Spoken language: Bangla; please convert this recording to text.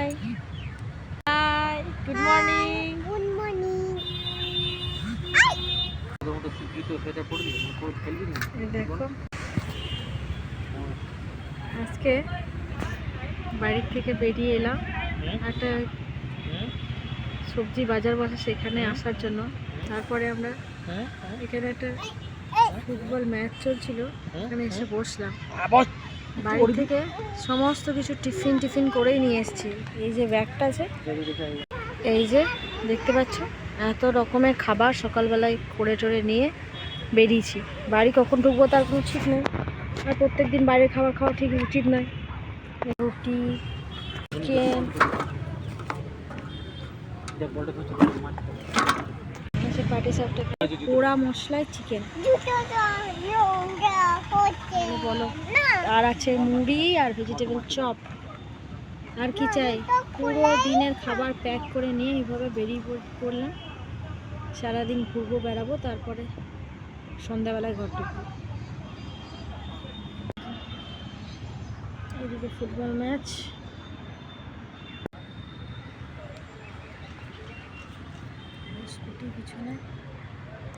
High high, good morning. Good morning. দেখো আজকে বাড়ির থেকে বেরিয়ে এলাম একটা সবজি বাজার বসে সেখানে আসার জন্য। তারপরে আমরা এখানে একটা ফুটবল ম্যাচ চলছিল, এখানে এসে বসলাম। বাড়ি থেকে সমস্ত কিছু টিফিন করেই নিয়ে এসেছি। এই যে ব্যাগটা আছে, এই যে দেখতে পাচ্ছ, এত রকমের খাবার সকালবেলায় করে টরে নিয়ে বেরিয়েছি। বাড়ি কখন ঢুকবো তার কোনো ঠিক নেই, আর প্রত্যেক দিন বাইরের খাবার খাওয়া ঠিক উচিত নয়। রুটি, চিকেন, পাটি সাপটা, পোড়া মশলায় চিকেন বলো, আর আছে মুড়ি আর ভেজিটেবল চপ। আর কি চাই? পুরো দিনের খাবার প্যাক করে নিয়ে এইভাবে বেরিয়ে পড়লাম। সারাদিন ঘুরবো, বেড়াবো, তারপরে সন্ধ্যাবেলায় ঘর ঢুকবো। এদিকে ফুটবল ম্যাচ, স্কুটি পিছনে।